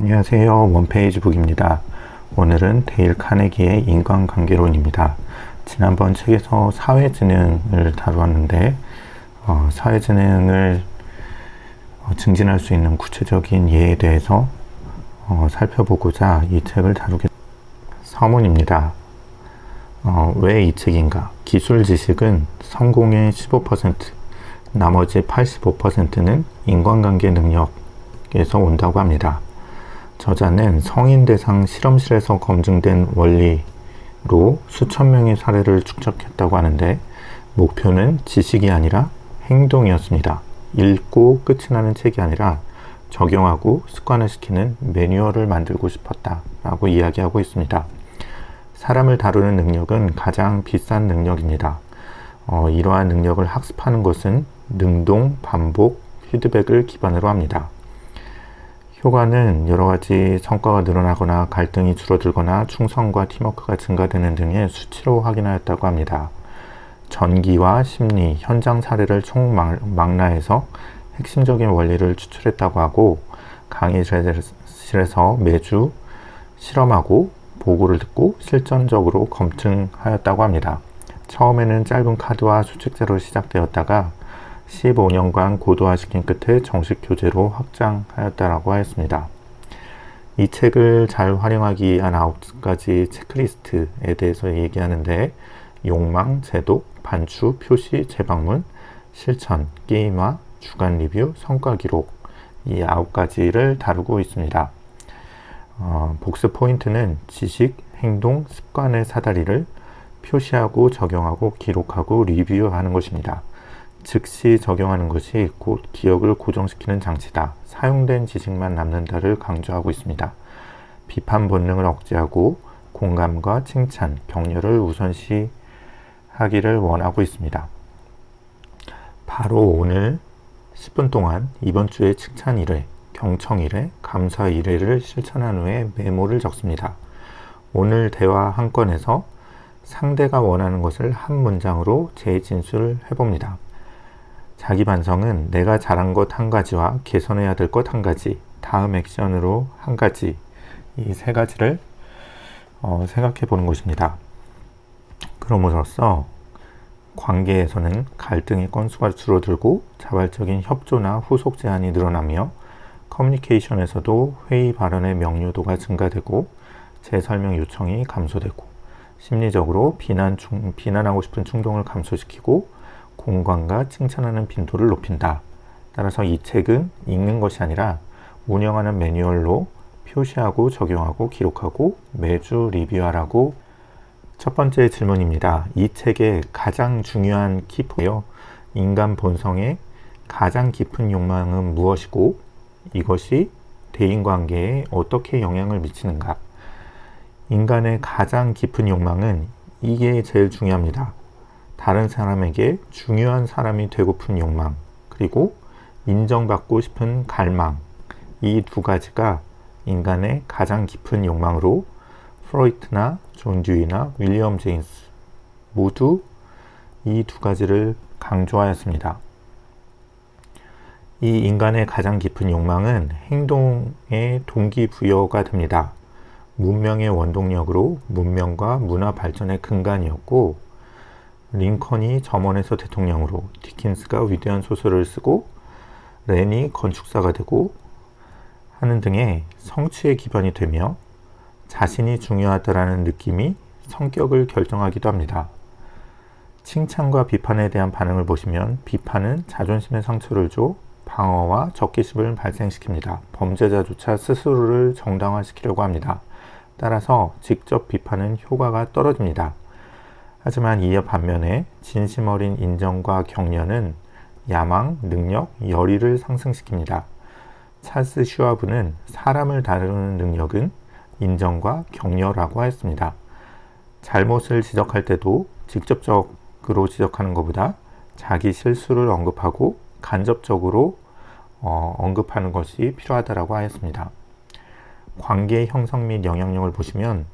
안녕하세요. 원페이지 북입니다. 오늘은 데일 카네기의 인간관계론입니다. 지난번 책에서 사회지능을 다루었는데 사회지능을 증진할 수 있는 구체적인 예에 대해서 살펴보고자 이 책을 다루겠습니다. 서문입니다. 왜 이 책인가? 기술 지식은 성공의 15%, 나머지 85%는 인간관계 능력에서 온다고 합니다. 저자는 성인 대상 실험실에서 검증된 원리로 수천 명의 사례를 축적했다고 하는데 목표는 지식이 아니라 행동이었습니다. 읽고 끝이 나는 책이 아니라 적용하고 습관화시키는 매뉴얼을 만들고 싶었다라고 이야기하고 있습니다. 사람을 다루는 능력은 가장 비싼 능력입니다. 이러한 능력을 학습하는 것은 능동, 반복, 피드백을 기반으로 합니다. 효과는 여러가지 성과가 늘어나거나 갈등이 줄어들거나 충성과 팀워크가 증가되는 등의 수치로 확인하였다고 합니다. 전기와 심리, 현장 사례를 총망라해서 핵심적인 원리를 추출했다고 하고 강의실에서 매주 실험하고 보고를 듣고 실전적으로 검증하였다고 합니다. 처음에는 짧은 카드와 수칙제로 시작되었다가 15년간 고도화시킨 끝에 정식 교재로 확장하였다고 하였습니다. 이 책을 잘 활용하기 위한 9가지 체크리스트에 대해서 얘기하는데 욕망, 제독, 반추, 표시, 재방문, 실천, 게임화, 주간 리뷰, 성과 기록 이 9가지를 다루고 있습니다. 복습 포인트는 지식, 행동, 습관의 사다리를 표시하고 적용하고 기록하고 리뷰하는 것입니다. 즉시 적용하는 것이 곧 기억을 고정시키는 장치다. 사용된 지식만 남는다를 강조하고 있습니다. 비판 본능을 억제하고 공감과 칭찬, 격려를 우선시하기를 원하고 있습니다. 바로 오늘 10분 동안 이번 주에 칭찬 1회, 경청 1회, 감사 1회를 실천한 후에 메모를 적습니다. 오늘 대화 한 건에서 상대가 원하는 것을 한 문장으로 재진술을 해봅니다. 자기 반성은 내가 잘한 것 한 가지와 개선해야 될 것 한 가지, 다음 액션으로 한 가지, 이 세 가지를 생각해 보는 것입니다. 그럼으로써 관계에서는 갈등의 건수가 줄어들고 자발적인 협조나 후속 제안이 늘어나며 커뮤니케이션에서도 회의 발언의 명료도가 증가되고 재설명 요청이 감소되고 심리적으로 비난하고 싶은 충동을 감소시키고 공감과 칭찬하는 빈도를 높인다. 따라서 이 책은 읽는 것이 아니라 운영하는 매뉴얼로 표시하고 적용하고 기록하고 매주 리뷰하라고. 첫 번째 질문입니다. 이 책의 가장 중요한 키포인트예요. 인간 본성의 가장 깊은 욕망은 무엇이고 이것이 대인관계에 어떻게 영향을 미치는가? 인간의 가장 깊은 욕망은 이게 제일 중요합니다. 다른 사람에게 중요한 사람이 되고픈 욕망, 그리고 인정받고 싶은 갈망, 이 두 가지가 인간의 가장 깊은 욕망으로 프로이트나 존 듀이나 윌리엄 제임스 모두 이 두 가지를 강조하였습니다. 이 인간의 가장 깊은 욕망은 행동의 동기부여가 됩니다. 문명의 원동력으로 문명과 문화 발전의 근간이었고 링컨이 점원에서 대통령으로, 디킨스가 위대한 소설을 쓰고 렌이 건축사가 되고 하는 등의 성취의 기반이 되며 자신이 중요하다라는 느낌이 성격을 결정하기도 합니다. 칭찬과 비판에 대한 반응을 보시면 비판은 자존심에 상처를 줘 방어와 적개심을 발생시킵니다. 범죄자조차 스스로를 정당화시키려고 합니다. 따라서 직접 비판은 효과가 떨어집니다. 하지만 이에 반면에 진심 어린 인정과 격려는 야망, 능력, 열의를 상승시킵니다. 찰스 슈와브는 사람을 다루는 능력은 인정과 격려라고 하였습니다. 잘못을 지적할 때도 직접적으로 지적하는 것보다 자기 실수를 언급하고 간접적으로 언급하는 것이 필요하다고 하였습니다. 관계 형성 및 영향력을 보시면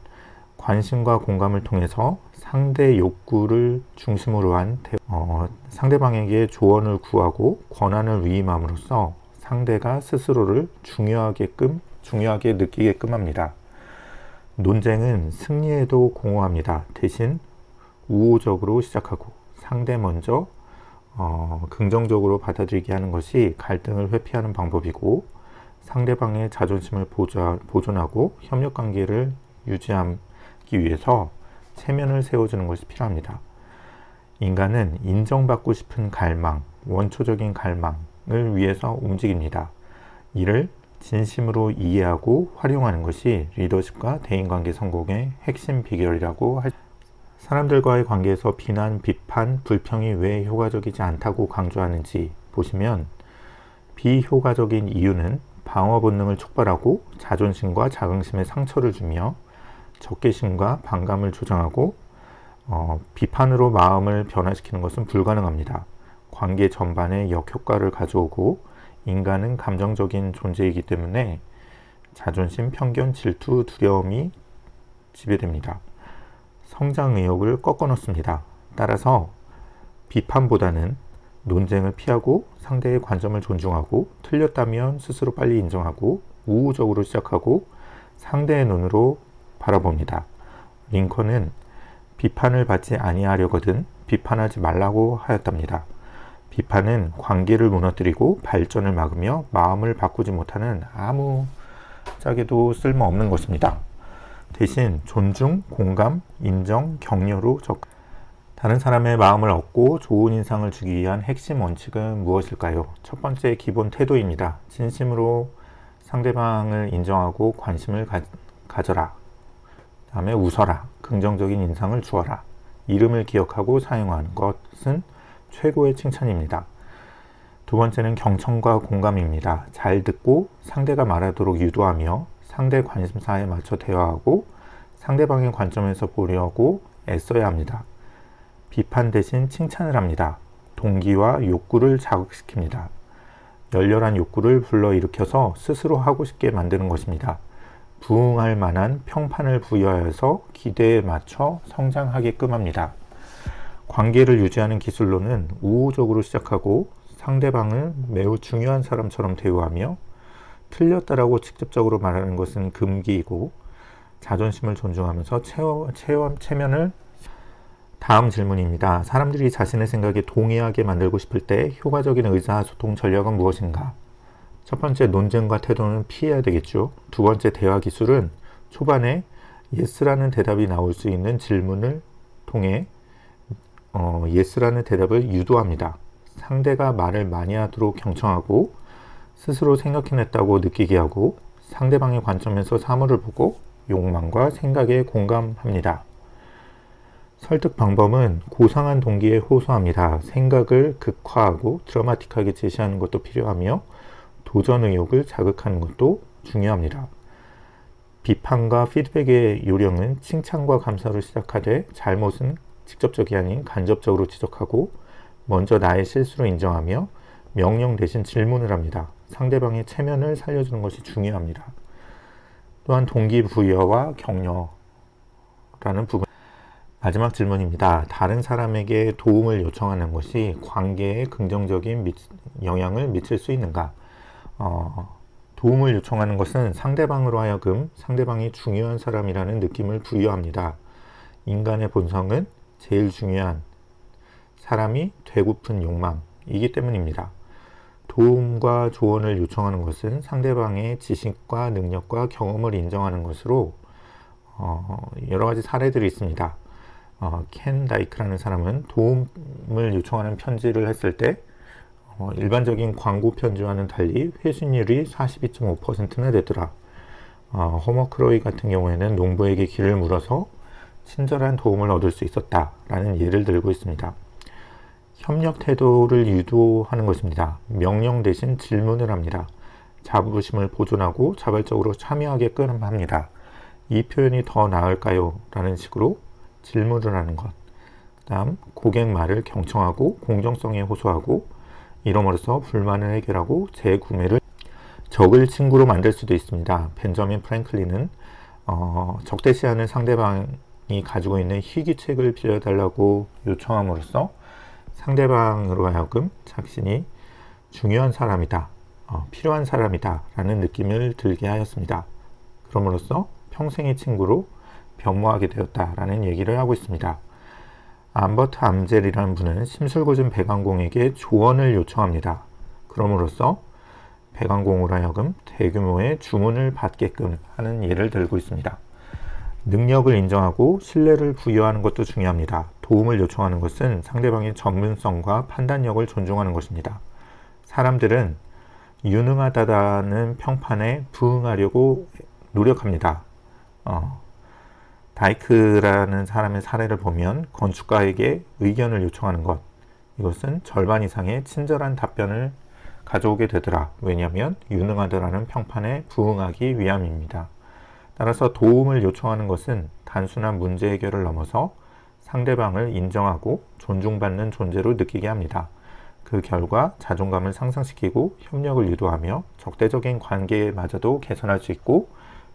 관심과 공감을 통해서 상대 욕구를 중심으로 한 상대방에게 조언을 구하고 권한을 위임함으로써 상대가 스스로를 중요하게끔 중요하게 느끼게끔 합니다. 논쟁은 승리에도 공허합니다. 대신 우호적으로 시작하고 상대 먼저 긍정적으로 받아들이게 하는 것이 갈등을 회피하는 방법이고, 상대방의 자존심을 보존하고 협력관계를 유지하기 위해서 체면을 세워주는 것이 필요합니다. 인간은 인정받고 싶은 갈망, 원초적인 갈망을 위해서 움직입니다. 이를 진심으로 이해하고 활용하는 것이 리더십과 대인관계 성공의 핵심 비결이라고 할 수 있습니다. 사람들과의 관계에서 비난, 비판, 불평이 왜 효과적이지 않다고 강조하는지 보시면, 비효과적인 이유는 방어 본능을 촉발하고 자존심과 자긍심에 상처를 주며 적개심과 반감을 조장하고 비판으로 마음을 변화시키는 것은 불가능합니다. 관계 전반에 역효과를 가져오고, 인간은 감정적인 존재이기 때문에 자존심, 편견, 질투, 두려움이 지배됩니다. 성장 의욕을 꺾어 놓습니다. 따라서 비판보다는 논쟁을 피하고 상대의 관점을 존중하고, 틀렸다면 스스로 빨리 인정하고 우호적으로 시작하고 상대의 눈으로 바라봅니다. 링컨은 비판을 받지 아니하려거든 비판하지 말라고 하였답니다. 비판은 관계를 무너뜨리고 발전을 막으며 마음을 바꾸지 못하는 아무짝에도 쓸모없는 것입니다. 대신 존중, 공감, 인정, 격려로 다른 사람의 마음을 얻고 좋은 인상을 주기 위한 핵심 원칙은 무엇일까요? 첫 번째, 기본 태도입니다. 진심으로 상대방을 인정하고 관심을 가져라. 다음에 웃어라. 긍정적인 인상을 주어라. 이름을 기억하고 사용하는 것은 최고의 칭찬입니다. 두 번째는 경청과 공감입니다. 잘 듣고 상대가 말하도록 유도하며 상대 관심사에 맞춰 대화하고 상대방의 관점에서 보려고 애써야 합니다. 비판 대신 칭찬을 합니다. 동기와 욕구를 자극시킵니다. 열렬한 욕구를 불러일으켜서 스스로 하고 싶게 만드는 것입니다. 부응할 만한 평판을 부여하여서 기대에 맞춰 성장하게끔 합니다. 관계를 유지하는 기술로는 우호적으로 시작하고 상대방을 매우 중요한 사람처럼 대우하며 틀렸다라고 직접적으로 말하는 것은 금기이고, 자존심을 존중하면서 체면을. 다음 질문입니다. 사람들이 자신의 생각에 동의하게 만들고 싶을 때 효과적인 의사소통 전략은 무엇인가? 첫 번째, 논쟁과 태도는 피해야 되겠죠. 두 번째, 대화 기술은 초반에 yes라는 대답이 나올 수 있는 질문을 통해 yes라는 대답을 유도합니다. 상대가 말을 많이 하도록 경청하고 스스로 생각해냈다고 느끼게 하고 상대방의 관점에서 사물을 보고 욕망과 생각에 공감합니다. 설득 방법은 고상한 동기에 호소합니다. 생각을 극화하고 드라마틱하게 제시하는 것도 필요하며 도전 의욕을 자극하는 것도 중요합니다. 비판과 피드백의 요령은 칭찬과 감사로 시작하되 잘못은 직접적이 아닌 간접적으로 지적하고 먼저 나의 실수를 인정하며 명령 대신 질문을 합니다. 상대방의 체면을 살려주는 것이 중요합니다. 또한 동기부여와 격려라는 부분. 마지막 질문입니다. 다른 사람에게 도움을 요청하는 것이 관계에 긍정적인 영향을 미칠 수 있는가? 도움을 요청하는 것은 상대방으로 하여금 상대방이 중요한 사람이라는 느낌을 부여합니다. 인간의 본성은 제일 중요한 사람이 되고픈 욕망이기 때문입니다. 도움과 조언을 요청하는 것은 상대방의 지식과 능력과 경험을 인정하는 것으로 여러 가지 사례들이 있습니다. 켄 다이크라는 사람은 도움을 요청하는 편지를 했을 때 일반적인 광고 편지와는 달리 회신율이 42.5%나 되더라. 허머 크로이 같은 경우에는 농부에게 길을 물어서 친절한 도움을 얻을 수 있었다라는 예를 들고 있습니다. 협력 태도를 유도하는 것입니다. 명령 대신 질문을 합니다. 자부심을 보존하고 자발적으로 참여하게끔 합니다. 이 표현이 더 나을까요? 라는 식으로 질문을 하는 것. 다음, 고객 말을 경청하고 공정성에 호소하고 이러므로써 불만을 해결하고 재구매를. 적을 친구로 만들 수도 있습니다. 벤저민 프랭클린은 적대시하는 상대방이 가지고 있는 희귀책을 빌려달라고 요청함으로써 상대방으로 하여금 자신이 중요한 사람이다 필요한 사람이다 라는 느낌을 들게 하였습니다. 그럼으로써 평생의 친구로 변모하게 되었다라는 얘기를 하고 있습니다. 암버트 암젤이라는 분은 심술궂은 백왕공에게 조언을 요청합니다. 그럼으로써 백왕공으로 하여금 대규모의 주문을 받게끔 하는 예를 들고 있습니다. 능력을 인정하고 신뢰를 부여하는 것도 중요합니다. 도움을 요청하는 것은 상대방의 전문성과 판단력을 존중하는 것입니다. 사람들은 유능하다는 평판에 부응하려고 노력합니다. 다이크라는 사람의 사례를 보면 건축가에게 의견을 요청하는 것, 이것은 절반 이상의 친절한 답변을 가져오게 되더라. 왜냐하면 유능하다라는 평판에 부응하기 위함입니다. 따라서 도움을 요청하는 것은 단순한 문제 해결을 넘어서 상대방을 인정하고 존중받는 존재로 느끼게 합니다. 그 결과 자존감을 상승시키고 협력을 유도하며 적대적인 관계마저도 개선할 수 있고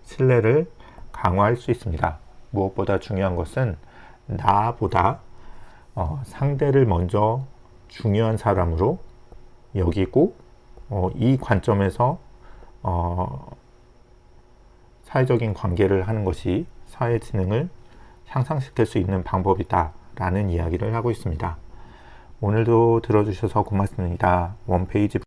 신뢰를 강화할 수 있습니다. 무엇보다 중요한 것은 나보다 상대를 먼저 중요한 사람으로 여기고 이 관점에서 사회적인 관계를 하는 것이 사회 지능을 향상시킬 수 있는 방법이다 라는 이야기를 하고 있습니다. 오늘도 들어주셔서 고맙습니다. 원페이지